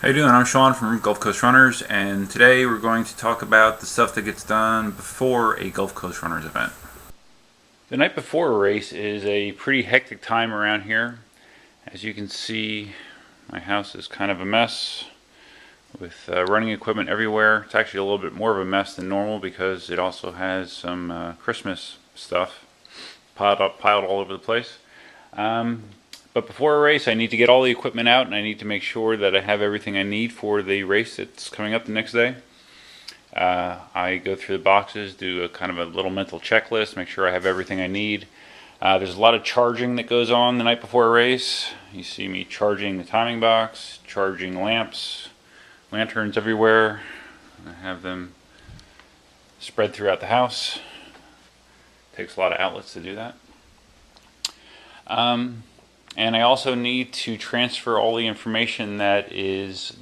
How you doing? I'm Sean from Gulf Coast Runners, and today we're going to talk about the stuff that gets done before a Gulf Coast Runners event. The night before a race is a pretty hectic time around here. As you can see, my house is kind of a mess with running equipment everywhere. It's actually a little bit more of a mess than normal because it also has some Christmas stuff piled all over the place. But before a race, I need to get all the equipment out, and I need to make sure that I have everything I need for the race that's coming up the next day. I go through the boxes, do a kind of a little mental checklist, make sure I have everything I need. There's a lot of charging that goes on the night before a race. You see me charging the timing box, charging lamps, lanterns everywhere. I have them spread throughout the house. Takes a lot of outlets to do that. And I also need to transfer all the information that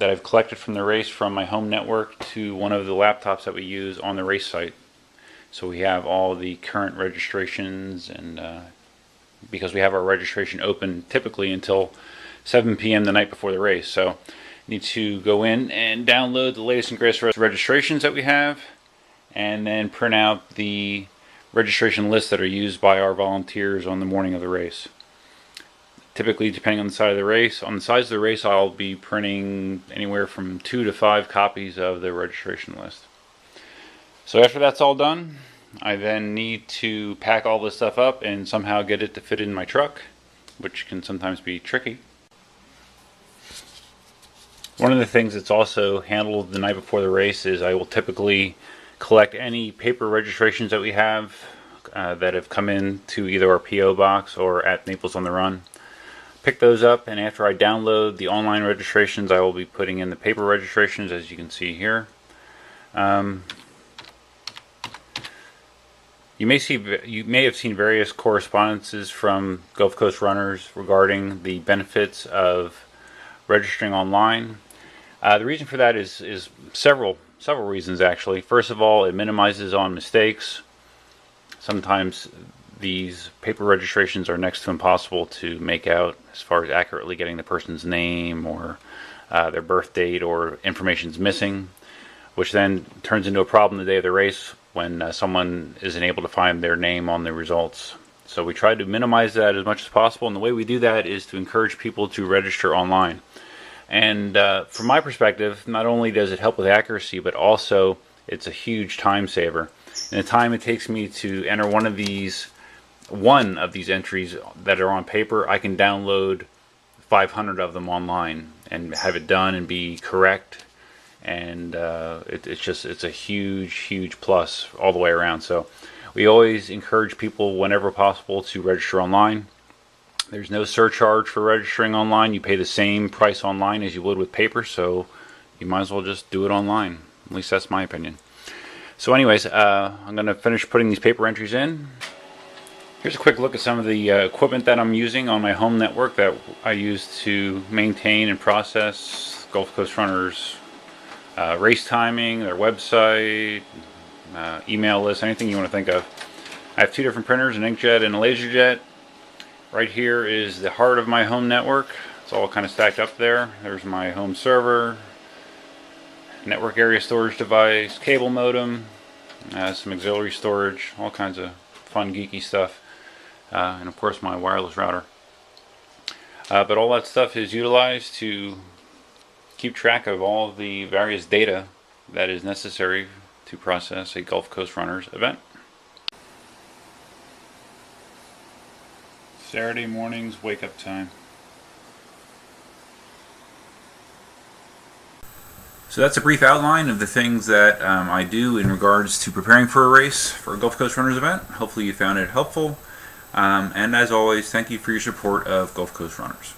I've collected from the race from my home network to one of the laptops that we use on the race site. So we have all the current registrations, and because we have our registration open typically until 7 p.m. the night before the race. So I need to go in and download the latest and greatest registrations that we have, and then print out the registration lists that are used by our volunteers on the morning of the race. Typically, depending on the size of the race, I'll be printing anywhere from 2 to 5 copies of the registration list. So after that's all done, I then need to pack all this stuff up and somehow get it to fit in my truck, which can sometimes be tricky. One of the things that's also handled the night before the race is I will typically collect any paper registrations that we have that have come in to either our P.O. box or at Naples on the Run. Pick those up, and after I download the online registrations, I will be putting in the paper registrations, as you can see here. You may have seen various correspondences from Gulf Coast Runners regarding the benefits of registering online. The reason for that is several reasons, actually. First of all, it minimizes on mistakes. Sometimes these paper registrations are next to impossible to make out as far as accurately getting the person's name or their birth date, or information's missing, which then turns into a problem the day of the race when someone isn't able to find their name on the results. So we try to minimize that as much as possible, and the way we do that is to encourage people to register online. And from my perspective, not only does it help with accuracy, but also it's a huge time saver. In the time it takes me to enter one of these entries that are on paper, I can download 500 of them online and have it done and be correct, and it's a huge plus all the way around. So we always encourage people whenever possible to register online. There's no surcharge for registering online. You pay the same price online as you would with paper, so you might as well just do it online. At least that's my opinion. So anyways, I'm going to finish putting these paper entries in. Here's a quick look at some of the equipment that I'm using on my home network that I use to maintain and process Gulf Coast Runners race timing, their website, email list, anything you want to think of. I have 2 different printers, an inkjet and a laserjet. Right here is the heart of my home network. It's all kind of stacked up there. There's my home server, network area storage device, cable modem, some auxiliary storage, all kinds of fun geeky stuff. And of course my wireless router. But all that stuff is utilized to keep track of all of the various data that is necessary to process a Gulf Coast Runners event. Saturday morning's wake up time. So that's a brief outline of the things that I do in regards to preparing for a race, for a Gulf Coast Runners event. Hopefully you found it helpful. And as always, thank you for your support of Gulf Coast Runners.